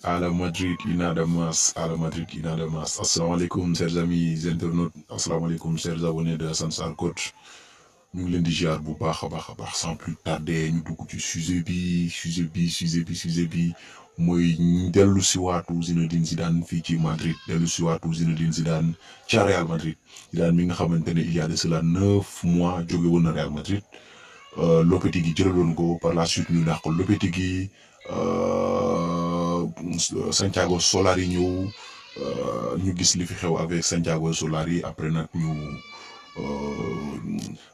Ala Madrid, Inadamas, Ala Madrid, Inadamas. Assalamu alaikum, chers amis internautes. Assalamu alaikum, chers abonnés de Sansar Coach. Ñu ngi leen di ziar bu baax a baax sans plus tarder ñu dugg ci sujet bi mooy dellu si waatu Zinedine Zidane fii ci Madrid dellu si waatu Zinedine Zidane ca Real Madrid Zidane mi nga xamante ne il y a de cela 9 mois jóge woon na Real Madrid Lopetegui jëlaloon ko par la suite ñu dàq Lopetegui Santiago Solari ñëw ñu gis li fi xew avec Santiago Solari après nag ñu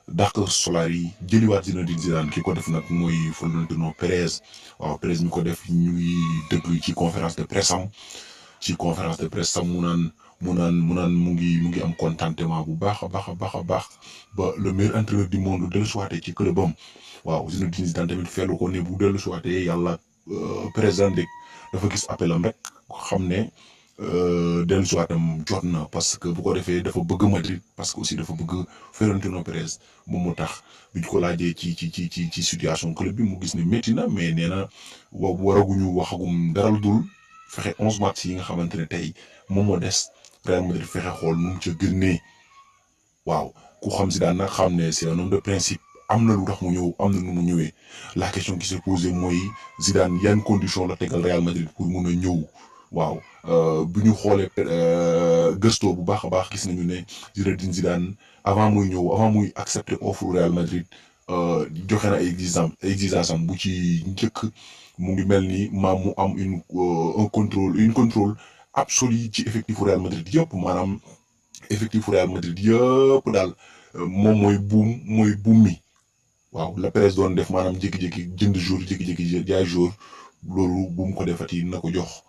dàq Solari jëliwaat Zinedine Zidane ki ko def nag mooy Florentino Pérez waaw Pérez mi ko def ñu ngi déglu ci conférence de presse am mu ngi am contentement bu baax a baax ba le meilleur entraîneur du monde dellu siwaatee ci clubam waaw Zinedine Zidane tamit feelu ko ne bu dellu siwaatee yàlla président de dafa gis appelam rek xam ne dellu siwaatam jot na parce que bu ko defee dafa bëgg Madrid parce que aussi dafa bëgg Florentino Pérez moom moo tax bi ñu ko laajee ci situation club bi mu gis ne métti na mais nee na waraguñu waxagum dara lu dul fexe 11 matchs yi nga xamante ne tey moom moo des Real Madrid fexe xool nu mu ca génnee waaw ku xam Zidane nag xam ne c'est un homme de principe am na lu tax mu ñëw am na nu mu ñëwee la question qui se posée mooy Zidane yan condition la tegal Real Madrid pour mun a ñëw waaw bu ñu xoolee gëstoo bu baax a baax gis nañu ne Zinedine Zidane avant muy accepter offre Real Madrid joxe na ay exigence am bu ci njëkk mu ngi mel ni mu am un contrôle absolu ci effectifu Real Madrid yëpp maanaam effectifu Real Madrid yëpp daal moom mooy buum mi waaw la presse doon def maanaam jékki-jékki jënd jour jékki-jékki jaay jour loolu bu mu ko defati na ko jox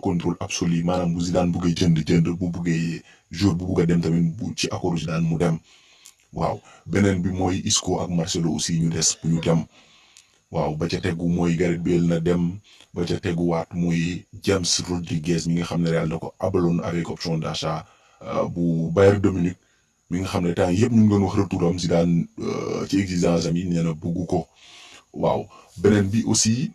contrôle absolu maanaam bu Zidane buggee jënd bu buggee jour bu bugg a dem tamit bu ci accord Zidane mu dem waaw beneen bi mooy Isco ak Marcelo aussi ñu des bu ñu dem waaw ba ca tegu mooy Gareth Bale na dem ba ca teguwaat mooy James Rodriguez mi nga xam ne Real da ko abaloon avec option d'achat bu Bayern de Munich mi nga xam ne temps yëpp ñu ngi doon wax retouram Zidane ci exigence am yi nee na bugg ko waaw beneen bi aussi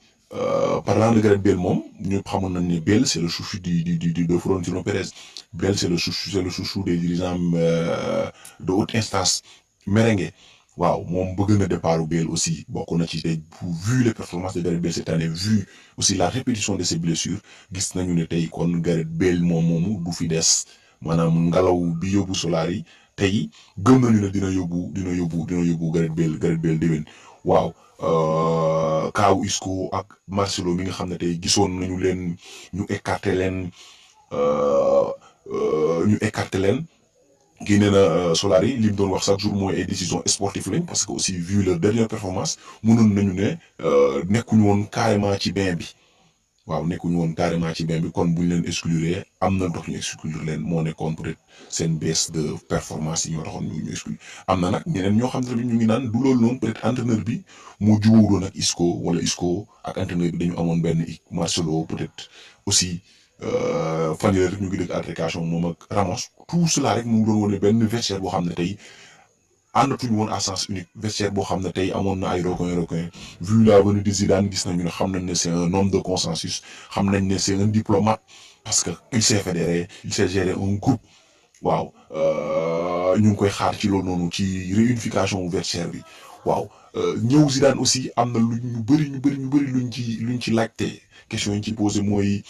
parlant de Gareth Bale moom ñu xamoon nañ ne Bale c'est le chouchou de Florentino Pérez Bale c'est le chouchou des dirigeants de haute instance merengue waaw moom bëgg na départ Bale aussi bokk na ci tey vu les performances de Gareth Bale cette année vu aussi la répétition de ses blessures gis nañu ne tey kon Gareth Bale moomu du fi des maanaam ngelaw bi yóbbu Solari tey gëm nañu ne dina yóbbu Gareth Bale déwén waaw kaaw Isco ak Marcelo mi nga xam ne tey gisoon nañu leen ñu écarté leen génne na Solari li mu doon wax chaque jour mooy ay décisions sportives lañ parce que aussi vu leur dernière performance mënoon nañu ne nekkuñu woon carrément ci bain bi kon buñ leen exclure am na ndox ñu exclure leen moo nekkoon peut-être seen baisse de performance yi ñoo taxoon ñu exclure am na nag ñeneen ñoo xam ne tamit ñu ngi naan du loolu noonu peut-être entraîneur bi moo jubóowoon ak Isco ak entraîneur bi dañu amoon benn Marcelo peut-être aussi fan yii rek ñu ngi dégg altercation moom ak Ramos tout cela rek mu ngi doon wane benn vestiaire boo xam ne tey àndatuñu woon à sens unique vestiaire boo xam ne tey amoon na ay recoin vu la venue de Zidane gis nañu ne xam nañ ne c'est un homme de consensus xam nañ ne c'est un diplomate parce que il sait fédérer il sait gérer un groupe waaw ñu ngi koy xaar ci loolu noonu ci réunification wu vestiaire bi waaw ñëw Zidane aussi am na lu ñu bëri luñ ci laajte question yi ñu ci posé mooy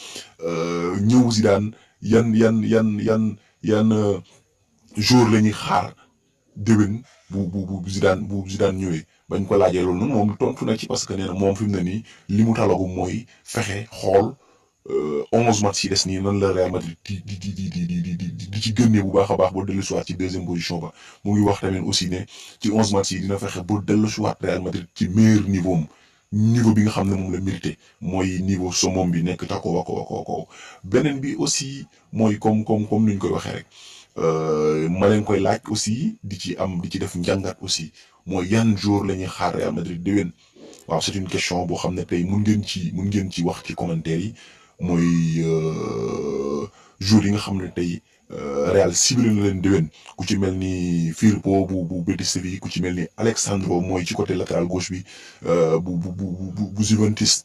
ñëw Zidane yan jour la ñuy xaar déwén bu Zidane ñëwee bañ ko laajee loolu noonu moom tontu na ci parce que nee na moom fi mu ne nii li mu talagu mooy fexe xool 11 matchs yi des nii nan la Real Madrid di ci génnee bu baax a baax ba dellusiwaat ci deuxième position ba mu ngi wax tamit aussi ne ci 11 matchs yi dina fexe ba dellusiwaat Real Madrid ci meilleur niveau bi nga xam ne moom la mérité mooy niveau summum bi nekk ca kaw beneen bi aussi mooy comme ni ñu koy waxee rek. ma leen koy laaj aussi di ci def njàngat aussi mooy yan jour la ñuy xaar Real Madrid déwén waaw c'est une question boo xam ne tey mun ngeen ci wax ci commentaire yi mooy jour yi nga xam ne tey Real ciblé na leen déwén ku ci mel ni Firpo bu Betis Séville ku ci mel ni Alexandro mooy ci côté latéral gauche bi bu Juventus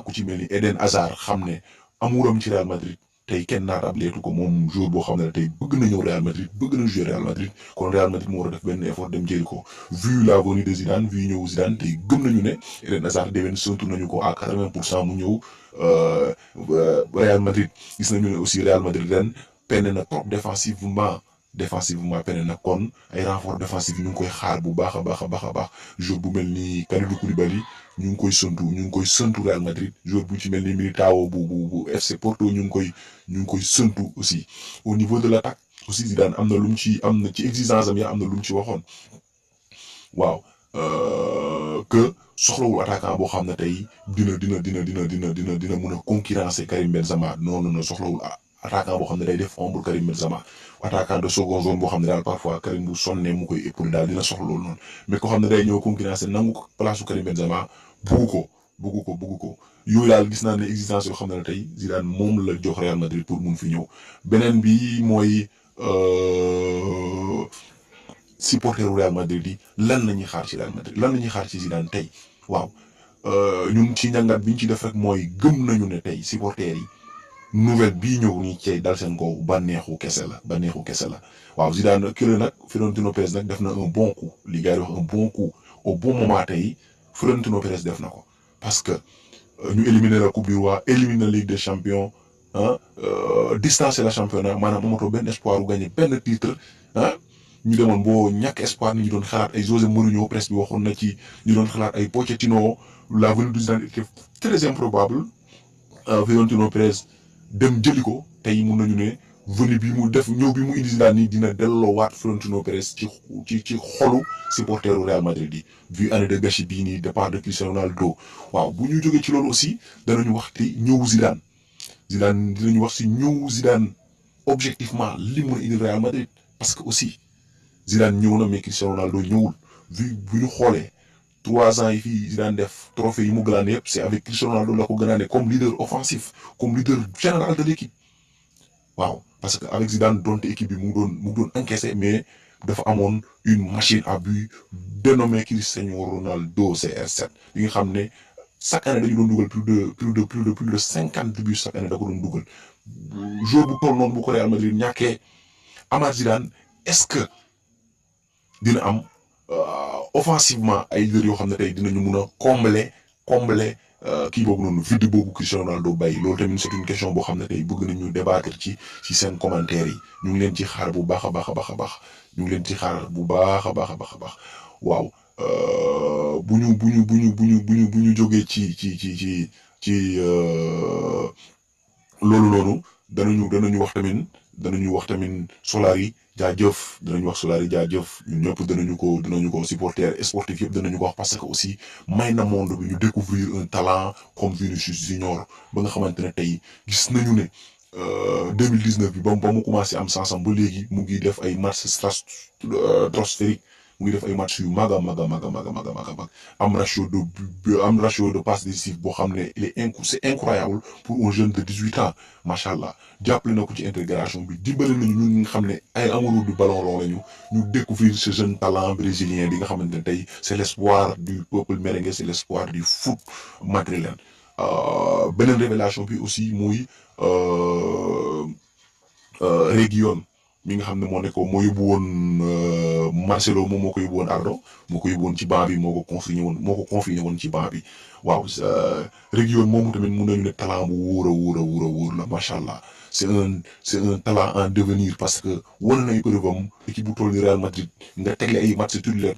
ku ci mel ni Eden Hazard xam ne amuram ci Real Madrid tey kenn naatable ko moom joueur boo xam ne tey bëgg na ñëw Real Madrid bëgg na jouer Real Madrid kon Real Madrid moo war a def benn effort dem jëli ko vu la venue de Zidane vu ñëw Zidane tey gëm nañu ne Eden Hazard déwén séntu nañu ko à 80% mu ñëw Real Madrid gis nañu ne aussi Real Madrid ren peine na trop défensivement peine na kon ay renfort défensif ñu ngi koy xaar bu baax a baax a baax a baax joueur bu mel ni Kalidou Koulibaly ñu ngi koy sëntu Real Madrid joueur bu ci mel ni Militao bu FC Porto ñu ngi koy sëntu aussi au niveau de l'attaque aussi Zidane am na lu mu ci am na ci exigence am ya am na lu mu ci waxoon waaw que soxlawul attaquant boo xam ne tey dina mën a concurrencer Karim Benzema non soxlawul attaquant boo xam ne day def ombre Karim Benzema attaquant de seconde zone boo xam ne daal parfois Karim bu sonnee mu koy épaule daal dina soxla loolu noonu mais koo xam ne day ñëw concurrencer nangu ko place su Karim Benzema buggu ko yooyu daal gis naa ne exigence yoo xam ne tey Zidane moom la jox Real Madrid pour mun fi ñëw beneen bi mooy supporteru Real Madrid yi lan la ñuy xaar ci Real Madrid lan la ñuy xaar ci Zidane tey waaw ñun ci njàngat bi ñu ci def rek mooy gëm nañu ne tey supporters yi nouvelle bii ñëw nii cay dal seen kaw bànneexu kese la waaw Zidane kële nag Florentino Pérez nag def na un bon coup li gars yi wax un bon coup au bon moment tey Florentino Pérez def na ko parce que ñu éliminer la coupe du roi éliminer la Ligue des champions distancer la championnat maanaam amatoo benn espoir u gagner benn titre ñu demoon boo ñàkk espoir ni ñu doon xalaat ay José Mourinho presse bi waxoon na ci ñu doon xalaat ay Pochettino la venue de Zidane était très improbable Florentino Pérez dem jëli ko tey mun nañu ne venue bi mu def ñëw bi mu indi Zidane nii dina delloowaat Florentino Pérez ci xolu supporteru Real Madrid yi vu année de gâchis bii nii départ de Cristiano Ronaldo waaw bu ñu jógee ci loolu aussi danañu wax te ñëw Zidane dinañu wax si ñëw Zidane objectivement li mu indi Real Madrid parce que aussi Zidane ñëw na mais Cristiano Ronaldo ñëwul vu bu ñu xoolee 3 ans yi fii Zidane def trophée yi mu glané yëpp c'est avec Cristiano Ronaldo la ko glané comme leader offensif comme leader général de l'équipe waaw parce que avec Zidane donte équipe bi mu doon encaissé mais dafa amoon une machine à but dénommée Cristiano Ronaldo CR7 yi nga xam ne chaque année dañu doon dugal plus de 50 buts chaque année da ko doon dugal joueur bu toll noonu bu ko Real Madrid ñàkkee amaat Zidane est-ce que dina am offensivement ay leaders yoo xam ne tey dinañu mun a combler kii boobu noonu vide boobu Cristiano Ronaldo bàyyi loolu tamit c'est une question boo xam ne tey bëgg nañu débattre ci seen commentaires yi ñu ngi leen ci xaar bu baax a baax ñu ngi leen ci xaar bu baax a baax waaw bu ñu jógee ci loolu noonu danañu wax tamit Solari jaajëf danañu wax Solari jaajëf ñun ñëpp danañu ko supporter sportif yëpp danañu ko wax parce que aussi may na monde bi ñu découvrir un talent comme Vinicius Junior ba nga xamante ne tey gis nañu ne 2019 bi ba mu commencé am sansam ba léegi mu ngi def ay matchs stratosphériques mu ngi def ay matchs yu mag am ratio de passe décisive boo xam ne c'est incroyable pour un jeune de 18 ans macha allah jàppale na ko ci intégration bi dimbali nañu ñun nga xam ne ay amoureux du ballon rond lañu ñu découvrir ce jeune talent brésilien bi nga xamante ne tey c'est l'espoir du peuple merengue c'est l'espoir du foot madrilène beneen révélation bi aussi muy Reguilón mi nga xam ne moo yóbbu woon Marcelo moom moo ko yóbbu woon Ardo moo ko yóbbu woon ci banc bi moo ko confiné woon ci banc bi waaw Reguilón moomu tamit mun nañu ne talent bu wóor la macha allah c'est un talent en devenir parce que wane nañu preuve am équipe bu toll ni Real Madrid nga tegle ay match titulaire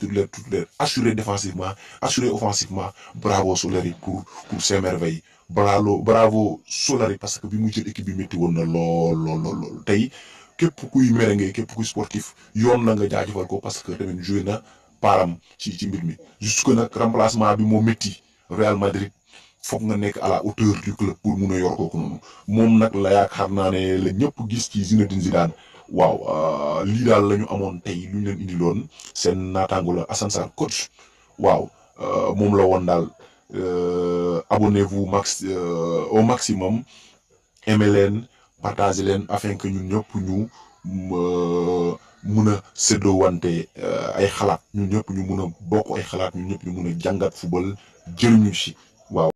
assuré défensivement assuré offensivement bravo Solari pour ses merveilles bravo Solari parce que bi mu jël équipe bi métti woon na lool tey képp kuy merengue képp kuy sportif yoon na nga jaajëfal ko parce que tamit joué na param ci mbir mi jusque nag remplacement bi moo métti Real Madrid foog nga nekk à la hauteur du club pour mun a yor kooku noonu moom nag la yaakaar naa ne la ñëpp gis ci Zinedine Zidane waaw lii daal la ñu amoon tey lu ñu leen indiloon seen naataango la Assane Sarr coach waaw moom la woon daal abonnez-vous au maximum aimez leen partagez leen afin que ñun ñëpp ñu mun a séddoo wante ay xalaat ñun ñëpp ñu mun a bokk ay xalaat ñun ñëpp ñu mun a jàngat football jëriñu ci